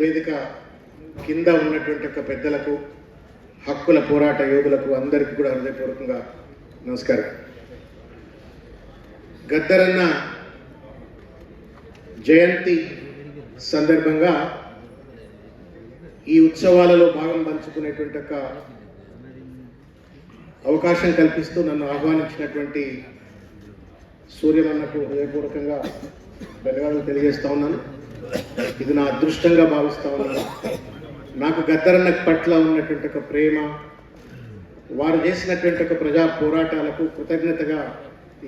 వేదిక కింద ఉన్నటువంటి ఒక పెద్దలకు, హక్కుల పోరాట యోధులకు అందరికీ కూడా హృదయపూర్వకంగా నమస్కారం. గద్దరన్న జయంతి సందర్భంగా ఈ ఉత్సవాలలో భాగం పంచుకునేటువంటి ఒక అవకాశం కల్పిస్తూ నన్ను ఆహ్వానించినటువంటి సూర్యమన్నకు హృదయపూర్వకంగా ధన్యవాదాలు తెలియజేస్తా ఉన్నాను. ఇది నా అదృష్టంగా భావిస్తా ఉన్నాను. నాకు గద్దరన్న పట్ల ఉన్నటువంటి ఒక ప్రేమ, వారు చేసినటువంటి ఒక ప్రజా పోరాటాలకు కృతజ్ఞతగా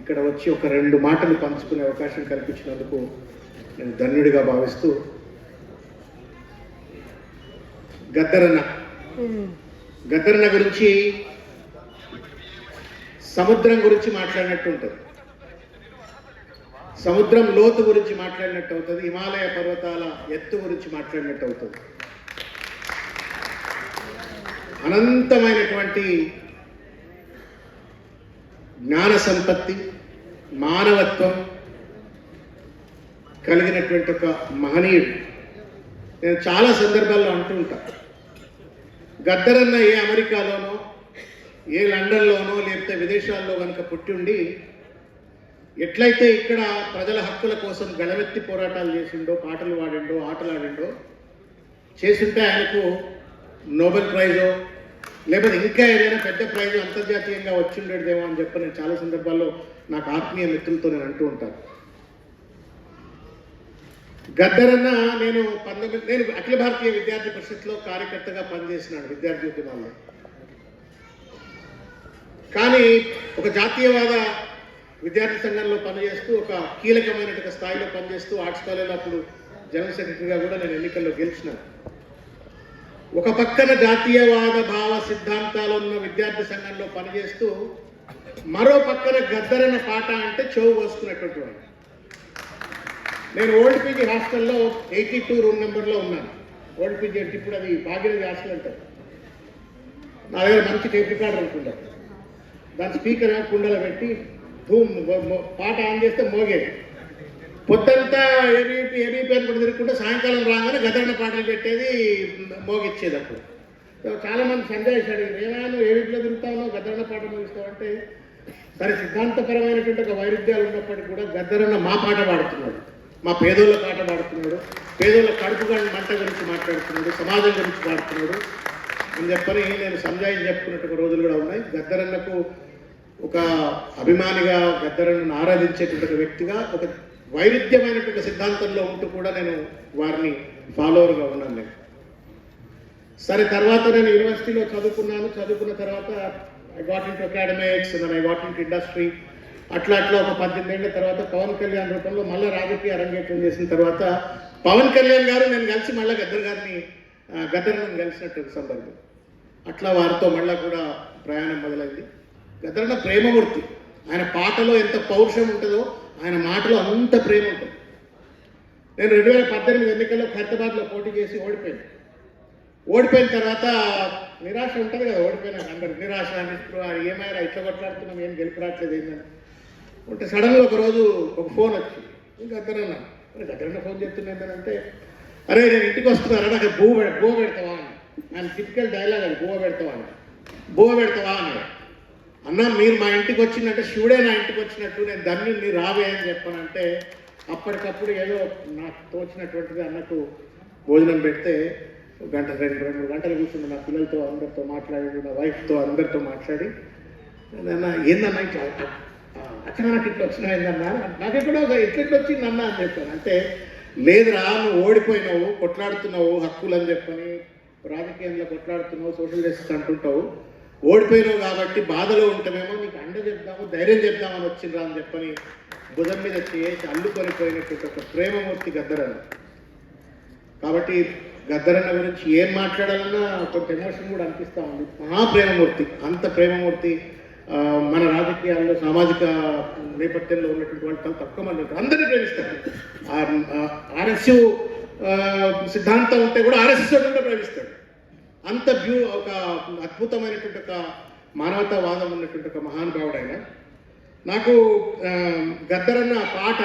ఇక్కడ వచ్చి ఒక 2 మాటలు పంచుకునే అవకాశం కల్పించినందుకు నేను ధన్యుడిగా భావిస్తూ, గద్దరన్న గురించి సముద్రం గురించి మాట్లాడినట్టు ఉంటుంది, సముద్రం లోతు గురించి మాట్లాడినట్టు అవుతుంది, హిమాలయ పర్వతాల ఎత్తు గురించి మాట్లాడినట్టు అవుతుంది. అనంతమైనటువంటి జ్ఞాన సంపత్తి, మానవత్వం కలిగినటువంటి ఒక మహనీయుడు. నేను చాలా సందర్భాల్లో అంటూ ఉంటా, గద్దరన్న ఏ అమెరికాలోనో, ఏ లండన్లోనో, లేకపోతే విదేశాల్లో కనుక పుట్టి ఉండి ఎట్లయితే ఇక్కడ ప్రజల హక్కుల కోసం గళమెత్తి పోరాటాలు చేసిండో, పాటలు పాడిండో, ఆటలాడిండో చేస్తుంటే ఆయనకు నోబెల్ ప్రైజో లేకపోతే ఇంకా ఏదైనా పెద్ద ప్రైజు అంతర్జాతీయంగా వచ్చిండేదేమో అని చెప్పి నేను చాలా సందర్భాల్లో నాకు ఆత్మీయ మిత్రులతో నేను అంటూ ఉంటాను. గద్దరన్న నేను అఖిల భారతీయ విద్యార్థి పరిషత్లో కార్యకర్తగా పనిచేసినాడు విద్యార్థి ఉద్యమాల్లో. కానీ ఒక జాతీయవాద విద్యార్థి సంఘంలో పనిచేస్తూ, ఒక కీలకమైన స్థాయిలో పనిచేస్తూ, ఆర్ట్స్ కాలేజీలో అప్పుడు జనరల్ సెక్రటరీగా కూడా నేను ఎన్నికల్లో గెలిచినాను. ఒక పక్కన జాతీయవాద భావ సిద్ధాంతాలు ఉన్న విద్యార్థి సంఘంలో పనిచేస్తూ, మరో పక్కన గద్దరన్న పాట అంటే చెవు పోసుకున్నటువంటి వాడు. నేను ఓల్డ్ పీజీ హాస్టల్లో 82 రూమ్ నెంబర్లో ఉన్నాను. ఓల్డ్ పీజీ అంటే ఇప్పుడు అది భాగ్యనగర్ హాస్టల్ అంటారు. నా దగ్గర మంచి టేప్ రికార్డర్ అనుకుంటారు. దాని స్పీకర్ కుండలో పెట్టి పాట ఆన్ చేస్తే మోగేది. పొద్దంతా ఏబీపీ అని కూడా తిరుగుకుంటే సాయంకాలం రాగానే గద్దరన్న పాటలు పెట్టేది, మోగిచ్చేది. అప్పుడు చాలామంది సందేశాడు, ఏమైనా నువ్వు ఏబీపీలో తిరుగుతావు, గద్దరన్న పాట మోగిస్తావు అంటే, సరే సిద్ధాంతపరమైనటువంటి ఒక వైరుధ్యాలు ఉన్నప్పటికీ కూడా గద్దరన్న మా పాట పాడుతున్నాడు, మా పేదోళ్ళ పాట పాడుతున్నాడు, పేదోళ్ళ కడుపుగా మంట గురించి మాట్లాడుతున్నాడు, సమాజం గురించి పాడుతున్నాడు అని చెప్పని నేను సంజాయిని చెప్పుకున్నట్టు రోజులు కూడా ఉన్నాయి. గద్దరన్నకు ఒక అభిమానిగా, గద్దరన్నను ఆరాధించేటువంటి ఒక వ్యక్తిగా, ఒక వైరుధ్యమైనటువంటి సిద్ధాంతంలో ఉంటూ కూడా నేను వారిని ఫాలోవర్గా ఉన్నాను. నేను సరే తర్వాత నేను యూనివర్సిటీలో చదువుకున్నాను. చదువుకున్న తర్వాత I got into academics, I got into industry. అట్లా ఒక 18 ఏళ్ల తర్వాత పవన్ కళ్యాణ్ రూపంలో మళ్ళీ రాజకీయ అరంగేట్రం చేసిన తర్వాత పవన్ కళ్యాణ్ గారు నేను కలిసి మళ్ళీ గద్దరన్నను కలిసినట్టు సందర్భం. అట్లా వారితో మళ్ళీ కూడా ప్రయాణం మొదలైంది. గద్దరన్న ప్రేమమూర్తి. ఆయన పాటలో ఎంత పౌరుషం ఉంటుందో ఆయన మాటలో అంత ప్రేమ ఉంటుంది. నేను 2018 ఎన్నికల్లో ఖైరతాబాద్లో పోటీ చేసి ఓడిపోయిన తర్వాత నిరాశ ఉంటుంది కదా, ఓడిపోయినాక అందరు నిరాశ, నిస్పృహ, ఏమైనా ఇట్లా కొట్లాడుతున్నాం, ఏం గెలుపు రావట్లేదు ఏంటని ఉంటే సడన్గా ఒకరోజు ఒక ఫోన్ వచ్చి, గద్దరన్న ఫోన్ చేస్తున్నా అంటే, అరే నేను ఇంటికి వస్తున్నారా, నాకు బువ్వ పెడతావా అని. ఆయన టిపికల్ డైలాగ్ అది, బువ్వ పెడతావా అని. అన్న మీరు మా ఇంటికి వచ్చిందంటే శివుడే నా ఇంటికి వచ్చినట్టు, నేను ధన్యుని రావే అని చెప్పానంటే, అప్పటికప్పుడు ఏదో నాకు తోచినటువంటిది అన్నకు భోజనం పెడితే 1 గంట 2-3 గంటలు కూర్చుంది. నా పిల్లలతో అందరితో మాట్లాడి, నా వైఫ్తో అందరితో మాట్లాడి, ఏందన్నా ఇట్లా అక్కడ నాకు ఇట్లా వచ్చినా ఏందన్నా, నాకు ఎక్కడో ఎట్లెట్లు వచ్చింది అన్న అని చెప్పాను. అంటే లేదురా, నువ్వు ఓడిపోయినావు, కొట్లాడుతున్నావు హక్కులు అని చెప్పని, రాజకీయంలో కొట్లాడుతున్నావు, సోషల్ జస్టిస్ అంటుంటావు, ఓడిపోయినావు కాబట్టి బాధలో ఉంటామేమో, నీకు అండ చెప్దాము, ధైర్యం చెప్దామని వచ్చిండ్రా అని చెప్పని భుజం మీద చేసి అల్లుకొనిపోయినటువంటి ఒక ప్రేమమూర్తి గద్దరన్న. కాబట్టి గద్దరన్న గురించి ఏం మాట్లాడాలన్నా కొంత ఎమోషన్ కూడా అనిపిస్తూ ఉంది. ప్రేమమూర్తి, అంత ప్రేమమూర్తి మన రాజకీయాల్లో, సామాజిక నేపథ్యంలో ఉన్నటువంటి వాళ్ళు చాలా తక్కువ మంది ఉంటారు. అందరినీ ప్రేమిస్తారు. ఆర్ఎస్యు సిద్ధాంతం ఉంటే కూడా ఆర్ఎస్ఎస్ కూడా ప్రేమిస్తాడు. అంత ఒక అద్భుతమైనటువంటి ఒక మానవతావాదం ఉన్నటువంటి ఒక మహానుభావుడు ఆయన. నాకు గద్దరన్న పాట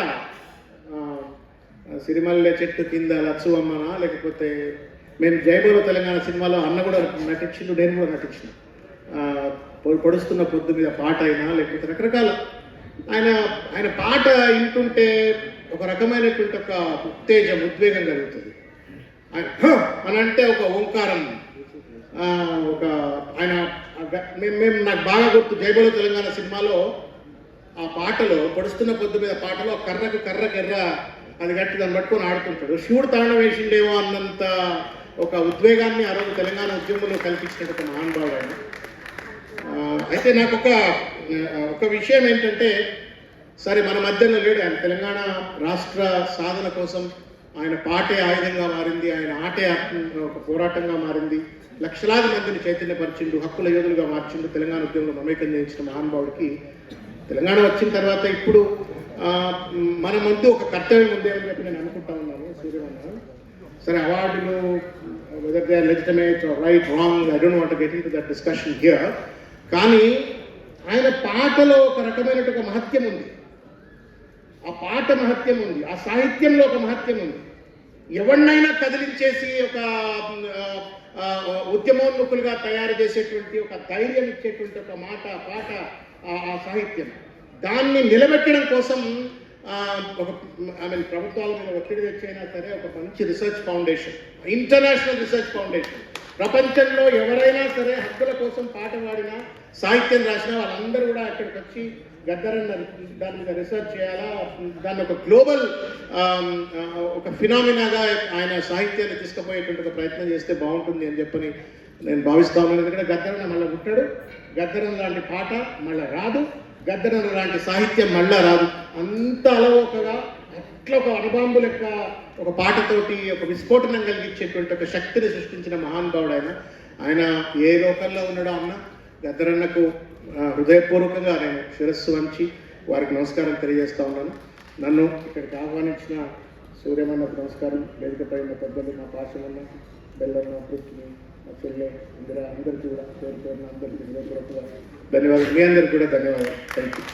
సిరిమల్లె చెట్టు కింద లచ్చు అమ్మనా, లేకపోతే మేము జైబోలో తెలంగాణ సినిమాలో అన్న కూడా నటించిండు, నేను కూడా నటించిన. పొడుస్తున్న పొద్దు మీద పాట అయినా, లేకపోతే రకరకాల ఆయన పాట వింటుంటే ఒక రకమైనటువంటి ఒక ఉత్తేజం, ఉద్వేగం కలుగుతుంది. అని అంటే ఒక ఓంకారం, ఒక ఆయన మేము నాకు బాగా గుర్తు, జైబోలో తెలంగాణ సినిమాలో ఆ పాటలో, పొడుస్తున్న పొద్దు మీద పాటలో కర్రకెర్ర అది గట్టి దాన్ని పట్టుకొని ఆడుతుంటాడు. శివుడు తాండం వేసిండేమో అన్నంత ఒక ఉద్వేగాన్ని ఆ రోజు తెలంగాణ ఉద్యమంలో కల్పించినట్టు ఒక మహానుభావుడు ఆయన. అయితే నాకు ఒక విషయం ఏంటంటే, సరే మన మధ్యలో లేడు ఆయన. తెలంగాణ రాష్ట్ర సాధన కోసం ఆయన పాటే ఆయుధంగా మారింది, ఆయన ఆటే ఒక పోరాటంగా మారింది, లక్షలాది మందిని చైతన్యపరిచిండు, హక్కుల యోధులుగా మార్చిండు, తెలంగాణ ఉద్యమంలో మమేకం చేయించిన మహానుభావుడికి తెలంగాణ వచ్చిన తర్వాత ఇప్పుడు మన ముందు ఒక కర్తవ్యం ఉందేమని చెప్పి నేను అనుకుంటా ఉన్నాను. సూర్యమన్న సరే, అవార్డులు whether they are legitimate or right wrong, I don't want to get into that discussion here. కానీ ఆయన పాటలో ఒక రకమైన ఒక మహత్యం ఉంది, ఆ పాట మహత్యం ఉంది, ఆ సాహిత్యంలో ఒక మహత్యం ఉంది. ఎవరినైనా కదిలించేసి ఒక ఉద్యమోన్ముఖులుగా తయారు చేసేటువంటి ఒక ధైర్యం ఇచ్చేటువంటి ఒక మాట, పాట, ఆ సాహిత్యం, దాన్ని నిలబెట్టడం కోసం ఒక ప్రభుత్వాల మీద ఒత్తిడి తెచ్చైనా సరే ఒక మంచి research foundation, international research foundation, ప్రపంచంలో ఎవరైనా సరే హక్కుల కోసం పాట పాడినా, సాహిత్యం రాసినా వాళ్ళందరూ కూడా అక్కడికి వచ్చి గద్దరన్న దాని మీద రీసెర్చ్ చేయాలా, దాన్ని ఒక గ్లోబల్ ఒక ఫినామినాగా ఆయన సాహిత్యాన్ని తీసుకుపోయేటువంటి ఒక ప్రయత్నం చేస్తే బాగుంటుంది అని చెప్పని నేను భావిస్తాను. ఎందుకంటే గద్దరన్న మళ్ళీ పుట్టాడు, గద్దరన్న లాంటి పాట మళ్ళీ రాదు, గద్దరన్న లాంటి సాహిత్యం మళ్ళా రాదు. అంత అలవోకగా అట్లా ఒక అణబాంబు లెక్క ఒక పాటతోటి ఒక విస్ఫోటనం కలిగించేటువంటి ఒక శక్తిని సృష్టించిన మహానుభావుడు ఆయన ఏ లోకంలో ఉన్నాడో అన్న గద్దరన్నకు హృదయపూర్వకంగా నేను శిరస్సు వంచి వారికి నమస్కారం తెలియజేస్తా ఉన్నాను. నన్ను ఇక్కడికి ఆహ్వానించిన సూర్యమన్నకు నమస్కారం, వేదికపై ఉన్న పెద్దలు, మా పాశమన్న, బెల్లన్న, పృథ్వీ, మా చెల్లె, అందరికీ కూడా పేరు పేరున అందరికీ హృదయపూర్వకంగా ధన్యవాదాలు. మీ అందరికీ కూడా ధన్యవాదాలు. Thank you.